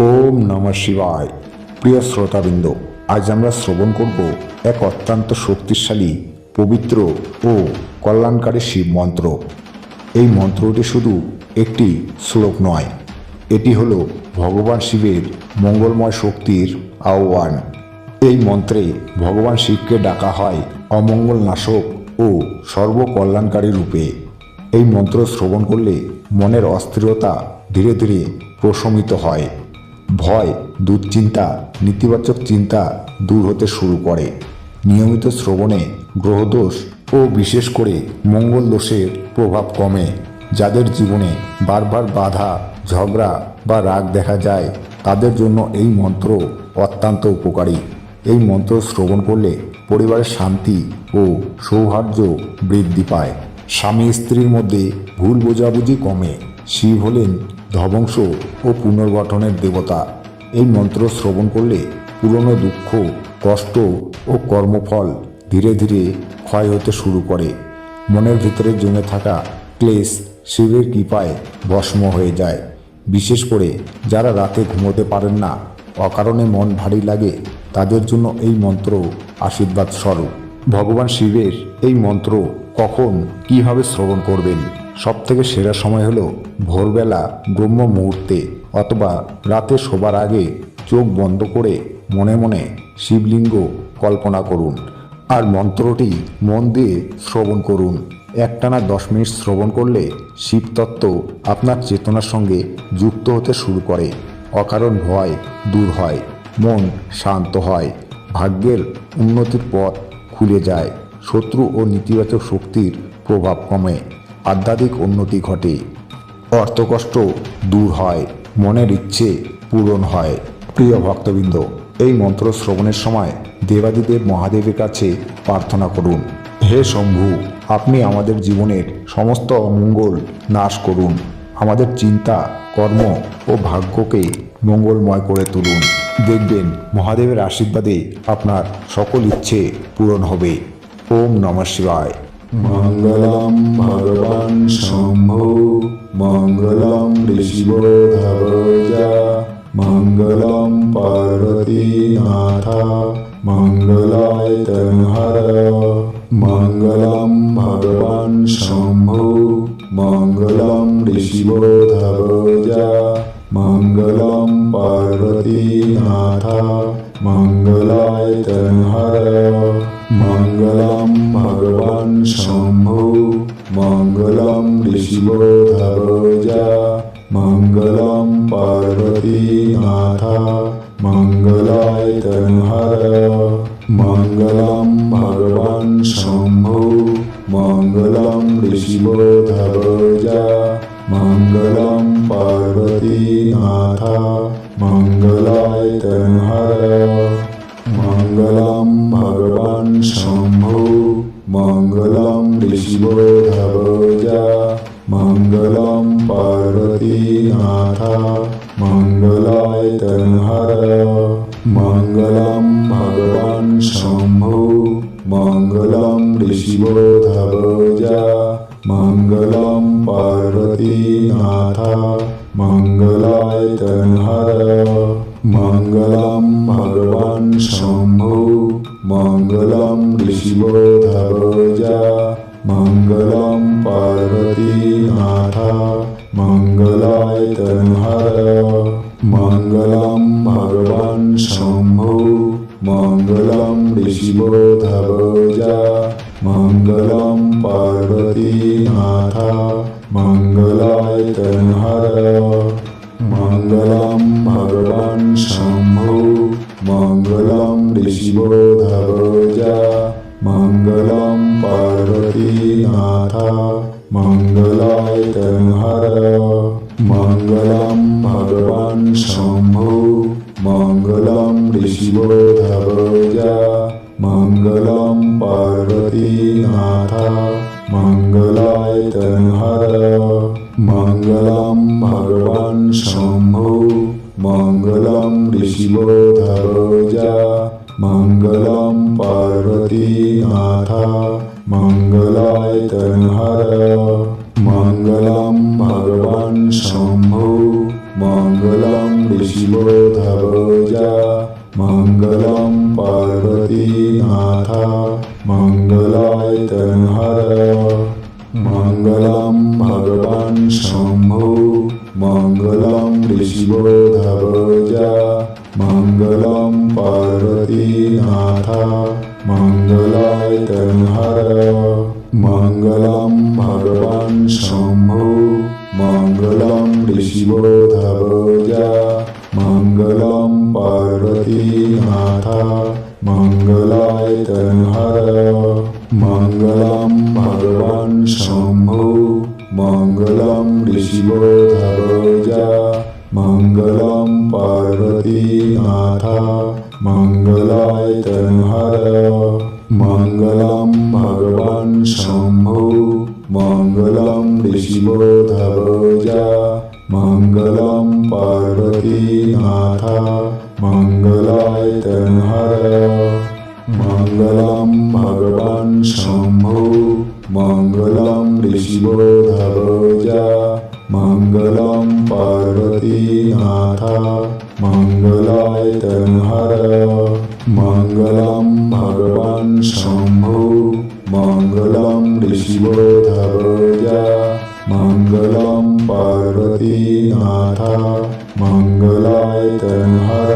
ওম নমঃ শিবায়। প্রিয় শ্রোতাবৃন্দ, আজ আমরা শ্রবণ করব এক অত্যন্ত শক্তিশালী, পবিত্র ও কল্যাণকারী শিব মন্ত্র। এই মন্ত্রটি শুধু একটি শ্লোক নয়, এটি হলো ভগবান শিবের মঙ্গলময় শক্তির আহ্বান। এই মন্ত্রে ভগবান শিবকে ডাকা হয় অমঙ্গল নাশক ও সর্বকল্যাণকারী রূপে। এই মন্ত্র শ্রবণ করলে মনের অস্থিরতা ধীরে ধীরে প্রশমিত হয়, ভয়, দুশ্চিন্তা, নেতিবাচক চিন্তা দূর হতে শুরু করে। নিয়মিত শ্রবণে গ্রহদোষ ও বিশেষ করে মঙ্গল দোষের প্রভাব কমে। যাদের জীবনে বারবার বাধা, ঝগড়া বা রাগ দেখা যায়, তাদের জন্য এই মন্ত্র অত্যন্ত উপকারী। এই মন্ত্র শ্রবণ করলে পরিবারের শান্তি ও সৌহার্দ্য বৃদ্ধি পায়। স্বামী স্ত্রীর মধ্যে ভুল বোঝাবুঝি কমে। শিব হলেন ধ্বংস ও পুনর্গঠনের দেবতা। এই মন্ত্র শ্রবণ করলে পুরনো দুঃখ, কষ্ট ও কর্মফল ধীরে ধীরে ক্ষয় হতে শুরু করে। মনের ভিতরে জমে থাকা ক্লেশ শিবের কৃপায় ভস্ম হয়ে যায়। বিশেষ করে যারা রাতে ঘুমোতে পারেন না, অকারণে মন ভারী লাগে, তাদের জন্য এই মন্ত্র আশীর্বাদ স্বরূপ। ভগবান শিবের এই মন্ত্র কখন কিভাবে শ্রবণ করবেন? সবথেকে সেরা সময় হলো ভোরবেলা ব্রহ্ম মুহূর্তে, অথবা রাতে শোবার আগে চোখ বন্ধ করে মনে মনে শিবলিঙ্গ কল্পনা করুন আর মন্ত্রটি মন দিয়ে শ্রবণ করুন। একটানা 10 মিনিট শ্রবণ করলে শিবতত্ত্ব আপনার চেতনার সঙ্গে যুক্ত হতে শুরু করে। অকারণ ভয় দূর হয়, মন শান্ত হয়, ভাগ্যের উন্নতির পথ খুলে যায়, শত্রু ও নেতিবাচক শক্তির প্রভাব কমে, আধ্যাত্মিক উন্নতি ঘটে, অর্থকষ্ট দূর হয়, মনের ইচ্ছে পূরণ হয়। প্রিয় ভক্তবৃন্দ, এই মন্ত্র শ্রবণের সময় দেবাদিদেব মহাদেবের কাছে প্রার্থনা করুন, হে শম্ভু, আপনি আমাদের জীবনের সমস্ত অমঙ্গল নাশ করুন, আমাদের চিন্তা, কর্ম ও ভাগ্যকে মঙ্গলময় করে তুলুন। দেখবেন মহাদেবের আশীর্বাদে আপনার সকল ইচ্ছে পূরণ হবে। ওম নমঃ শিবায়। মঙ্গলম ভগবান শম্ভু, মঙ্গলম ঋষিবর্ধবজা, মঙ্গলম পার্বতীনাথ, মঙ্গলায় তনহর। মঙ্গলম ভগবান শম্ভু, মঙ্গলম ঋষিবর্ধবজা, মঙ্গলম পার্বতীনাথ, মঙ্গলায় তনহর। মঙ্গলম ভগবান শম্ভু, মঙ্গলম ঋষিবর্ধবজা, মঙ্গলম পার্বতীনাথ, মঙ্গলায় তনহর। মঙ্গলম ভগবান শম্ভু, মঙ্গলম ঋষিবর্ধবজা, মঙ্গলম পার্বতীনাথ, মঙ্গলায় তনহর। মঙ্গলম ভগবান শম্ভু, মঙ্গলম ঋষিবর্ধবজা, মঙ্গলম পার্বতীনাথ, মঙ্গলায় তনহর। মঙ্গলম ভগবান শম্ভু, মঙ্গলম ঋষিবর্ধবজা, মঙ্গলম পার্বতীনাথ, মঙ্গলায় তনহর। মঙ্গলম ভগবান শম্ভু, মঙ্গলম ঋষিবর্ধবজা, মঙ্গলম পার্বতীনাথ, মঙ্গলায় তনহর। মঙ্গলম ভগবান শম্ভু, মঙ্গলম ঋষিবর্ধবজা, মঙ্গলম পার্বতীনাথ, মঙ্গলায় তনহর। মঙ্গলম ভগবান শম্ভু, মঙ্গলম ঋষিবর্ধবজা, মঙ্গলম পার্বতীনাথ, মঙ্গলায় তনহর। মঙ্গলম ভগবান শম্ভু, মঙ্গলম ঋষিবর্ধবজা, মঙ্গলম পার্বতীনাথ, মঙ্গলায় তনহর। মঙ্গলম ভগবান শম্ভু, মঙ্গলম ঋষিবর্ধবজা, মঙ্গলম পার্বতীনাথ, মঙ্গলায় তনহর। মঙ্গলম ভগবান শম্ভু, মঙ্গলম ऋषिवोऽधवजा मङ्गलं पार्वतीनाथ मङ्गलाय तनहर मङ्गलं भगवान् शम्भो मङ्गलं ऋषिवोऽधवजा मङ्गलं पार्वतीनाथ मङ्गलाय तनहर मङ्गलं भगवान् शम्भो मङ्गलं ऋषिवोऽधवजा मङ्गलं पार्वतीनाथ मङ्गलाय तनहर मङ्गलं भगवान् शम्भो मङ्गलं ऋषिवोऽधवजा मङ्गलं पार्वतीनाथ मङ्गलाय तनहर मङ्गलं भगवान् शम्भो मङ्गलं ऋषिवोऽधवजा मङ्गलं पार्वतीनाथ मङ्गलाय तनहर मङ्गलं भगवान् शम्भो मङ्गलं ऋषिवोऽधवजा मङ्गलं पार्वतीनाथ मङ्गलाय तनहर मङ्गलं भगवान् शम्भो मङ्गलं ऋषिवोऽधवजा मङ्गलं पार्वतीनाथ मङ्गलाय तनहर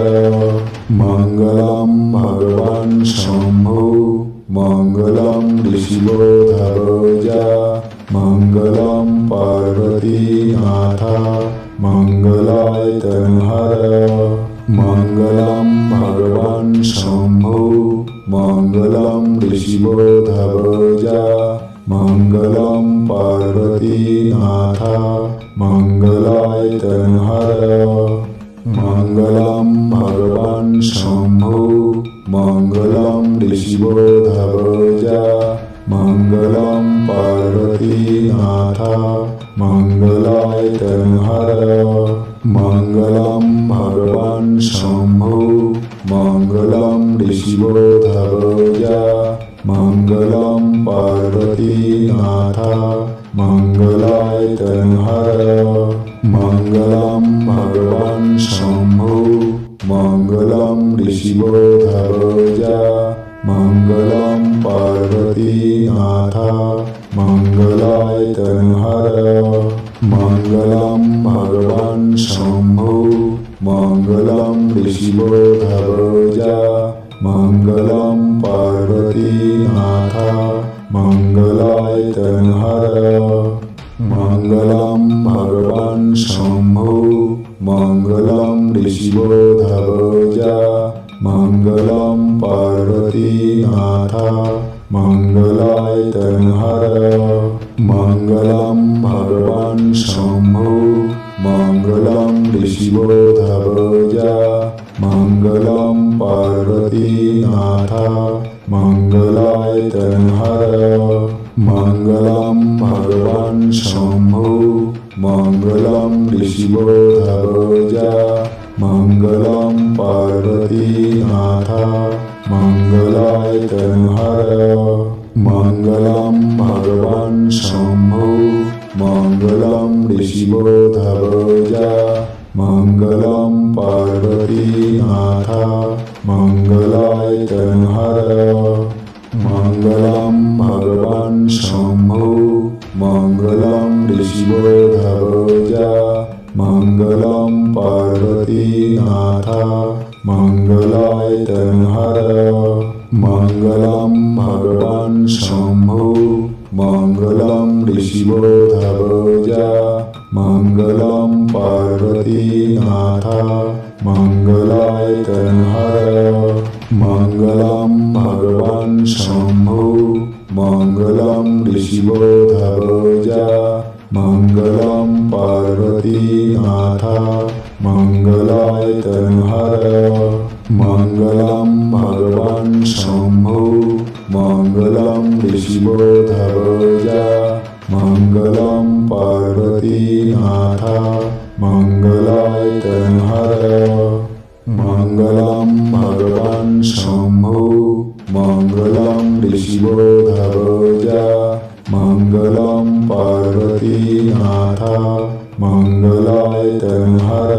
मङ्गलं भगवान् शम्भो मङ्गलं ऋषिवोऽधवजा मङ्गलं पार्वतीनाथ मङ्गलाय तनहर मङ्गलं भगवान् शम्भो मङ्गलं ऋषिवोऽधवजा मङ्गलं पार्वतीनाथ मङ्गलाय तनहर मङ्गलं भगवान् शम्भो मङ्गलं ऋषिवोऽधवजा मङ्गलं पार्वतीनाथ मङ्गलाय तनहर मङ्गलं भगवान् शम्भो मङ्गलं ऋषिवोऽधवजा मङ्गलं पार्वतीनाथ मङ्गलाय तनहर मङ्गलं भगवान् शम्भो मङ्गलं ऋषिवोऽधवजा मङ्गलं पार्वतीनाथ मङ्गलाय तनहर मङ्गलं भगवान् शम्भो मङ्गलं ऋषिवोऽधवजा मङ्गलं पार्वतीनाथ मङ्गलाय तनहर मङ्गलं भगवान् शम्भो मङ्गलं ऋषिवोऽधवजा मङ्गलं पार्वतीनाथ मङ्गलाय तनहर मङ्गलं भगवान् शम्भो मङ्गलं ऋषिवोऽधवजा मङ्गलं पार्वतीनाथ मङ्गलाय तनहर मङ्गलं भगवान् शम्भो मङ्गलं ऋषिवोऽधवजा मङ्गलं पार्वतीनाथ मङ्गलाय तनहर मङ्गलं भगवान् शम्भो मङ्गलं ऋषिवोऽधवजा मङ्गलं पार्वतीनाथ मङ्गलाय तनहर मङ्गलं भगवान् शम्भो मङ्गलं ऋषिवोऽधवजा मङ्गलं पार्वतीनाथ मङ्गलाय तनहर मङ्गलं भगवान् शम्भो मङ्गलं ऋषिवोऽधवजा मङ्गलं पार्वतीनाथ मङ्गलाय तनहर मङ्गलं भगवान् शम्भो मङ्गलं ऋषिवोऽधवजा मङ्गलं पार्वतीनाथ मङ्गलाय तनहर मङ्गलं भगवान् शम्भो मङ्गलं ऋषिवोऽधवजा मङ्गलं पार्वतीनाथ मङ्गलाय तनहर मङ्गलं भगवान् शम्भो मङ्गलं ऋषिवोऽधवजा मङ्गलं पार्वतीनाथ मङ्गलाय तनहर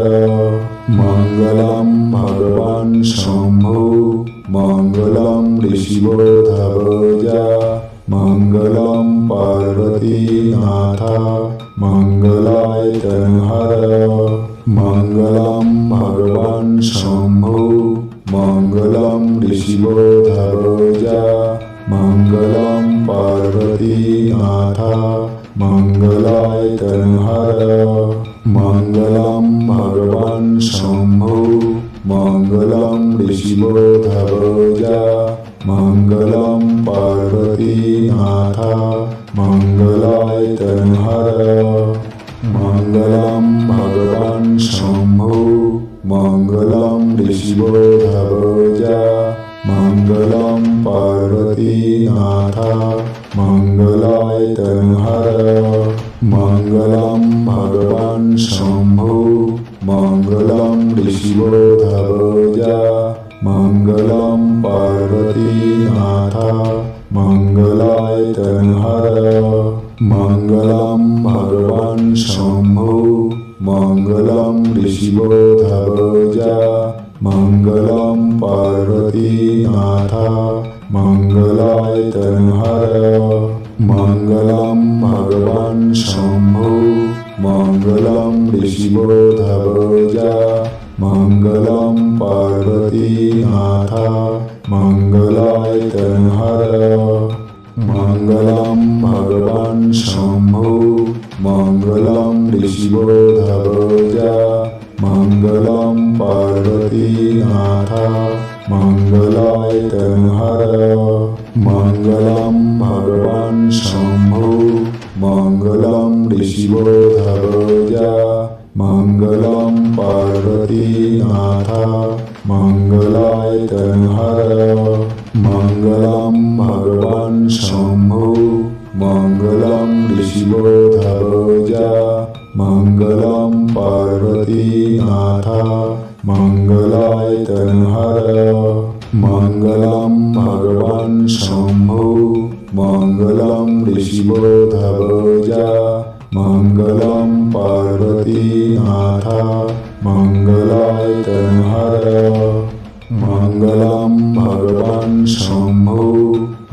मङ्गलं भगवान् शम्भो मङ्गलं ऋषिवोऽधवज मङ्गलं पार्वतीनाथ मङ्गलाय तनहर मङ्गलं भगवान् शम्भो मङ्गलं ऋषिवोऽधवज मङ्गलं पार्वतीनाथ मङ्गलाय तनहर मङ्गलं भगवान् शम्भो मङ्गलं ऋषिवोऽधवज मङ्गलं पार्वतीनाथ मङ्गलाय तनहर मङ्गलं भगवान् शम्भो मङ्गलं ऋषिवोऽधवज मङ्गलं पार्वतीनाथ मङ्गलाय तनहर मङ्गलं भगवान् शम्भो मङ्गलं ऋषिवोऽधवज मङ्गलं पार्वतीनाथ मङ्गलाय तनहर मङ्गलं भगवान् शम्भो मङ्गलं ऋषिवोऽधवज मङ्गलं पार्वतीनाथ मङ्गलाय तनहर मङ्गलं भगवान् शम्भो मङ्गलं ऋषिवोऽधवज मङ्गलं पार्वतीनाथ मङ्गलाय तनहर मङ्गलं भगवान् शम्भो मङ्गलं ऋषिवोऽधवज मङ्गलं पार्वतीनाथ मङ्गलाय तनहर मङ्गलं भगवान् शम्भो मङ्गलं ऋषिवोऽधवज मङ्गलं पार्वतीनाथ मङ्गलाय तनहर मङ्गलं भगवान् शम्भो मङ्गलं ऋषिवोऽधवज मङ्गलं पार्वतीनाथ मङ्गलाय तनहर मङ्गलं भगवान् शम्भो मङ्गलं ऋषिवोऽधवज मङ्गलं पार्वतीनाथ मङ्गलाय तनहर मङ्गलं भगवान् शम्भो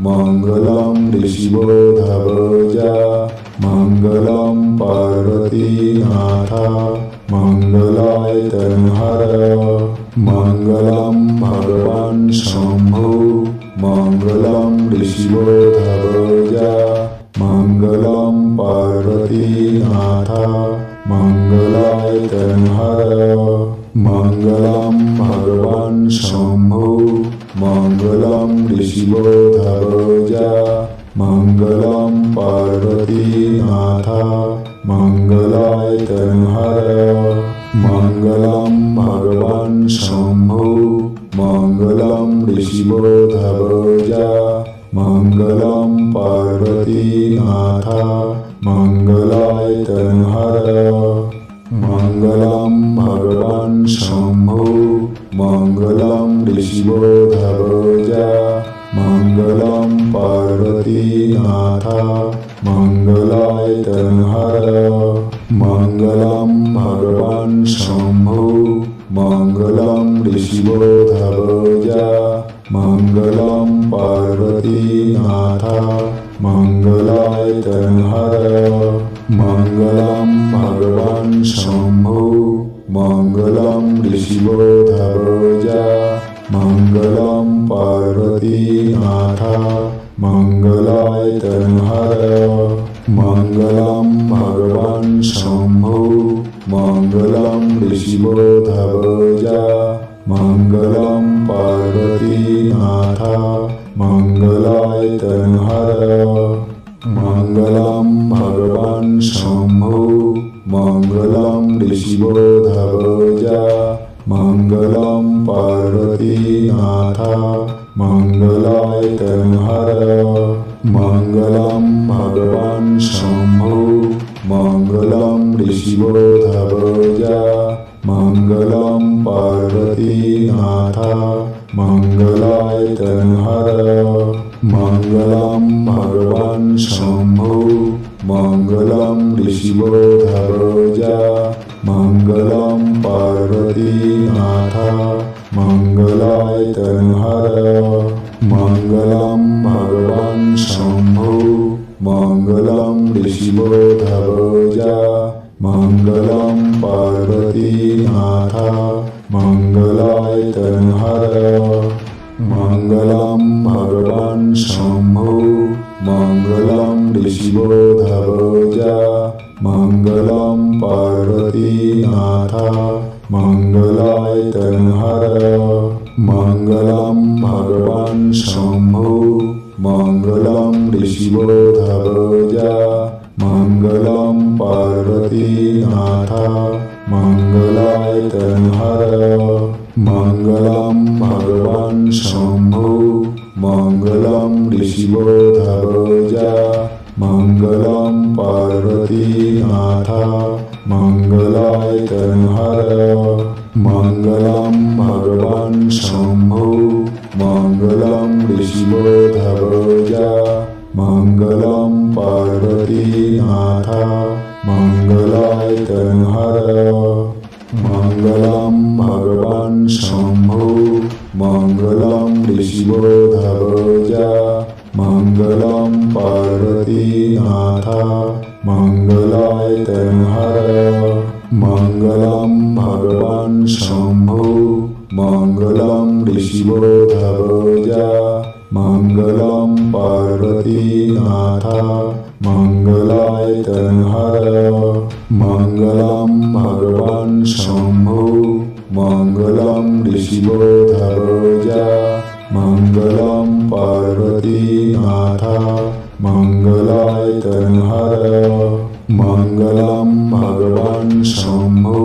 मङ्गलं ऋषिवोऽधवज मङ्गलं पार्वतीनाथ मङ्गलाय तनहर मङ्गलं भगवान् शम्भो मङ्गलं ऋषिवोऽधवज मङ्गलं पार्वतीनाथ मङ्गलाय तनहर मङ्गलं भगवान् शम्भो मङ्गलं ऋषिवोऽधवज मङ्गलं पार्वतीनाथ मङ्गलाय तनहर मङ्गलं भगवान् शम्भो मङ्गलं ऋषिवोऽधवज मङ्गलं पार्वतीनाथ मङ्गलाय तनहर मङ्गलं भगवान् शम्भो मङ्गलं ऋषिवोऽधवज मङ्गलं पार्वतीनाथ मङ्गलाय तनहर मङ्गलं भगवान् शम्भो मङ्गलं ऋषिवोऽधवज मङ्गलं पार्वतीनाथ मङ्गलाय तनहर मङ्गलं भगवान् शम्भो मङ्गलं ऋषिवोऽधवज मङ्गलं पार्वतीनाथ मङ्गलाय तनहर मङ्गलं भगवान् शम्भो मङ्गलं ऋषिवोऽधवज मङ्गलं पार्वतीनाथ मङ्गलाय तनहर मङ्गलं भगवान् शम्भो मङ्गलं ऋषिवोऽधवज मङ्गलं पार्वतीनाथ मङ्गलाय तनहर मङ्गलं भगवान् शम्भो मङ्गलं ऋषिवोऽधवज मङ्गलं पार्वतीनाथ मङ्गलाय तनहर मङ्गलं भगवान् शम्भो मङ्गलं ऋषिवोऽधवज मङ्गलं पार्वतीनाथ मङ्गलाय तनहर मङ्गलं भगवान् शम्भो मङ्गलं ऋषिवोधवज मङ्गलं पार्वतीनाथ मङ्गलाय तनहर मङ्गलं भगवान् शम्भो मङ्गलं ऋषिवोधवज मङ्गलं पार्वतीनाथ मङ्गलाय तनहर मङ्गलं भगवान् शम्भो मङ्गलं ऋषिवोधवज मङ्गलं पार्वतीनाथ मङ्गलाय तनहर मङ्गलं भगवान् शम्भो मङ्गलं ऋषिवोधवज मङ्गलं पार्वतीनाथ मङ्गलाय तनहर मङ्गलं भगवान् शम्भो मङ्गलं ऋषिवोधवज मङ्गलं पार्वतीनाथ मङ्गलाय तनहर मङ्गलं भगवान् शम्भो मङ्गलं ऋषिवोधवज मङ्गलं पार्वतीनाथ मङ्गलाय तनहर मङ्गलं भगवान् शम्भो मङ्गलं ऋषिवोधवज मङ्गलं पार्वतीनाथ मङ्गलाय तनहर मङ्गलं भगवान् शम्भो मङ्गलं ऋषिवोधवज मङ्गलं पार्वतीनाथ मङ्गलाय तनहर मङ्गलं भगवान् शम्भो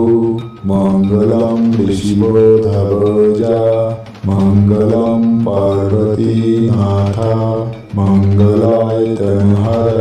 मङ्गलं ऋषिवोधवज मङ्गलं पार्वतीनाथ मङ्गलाय तनहर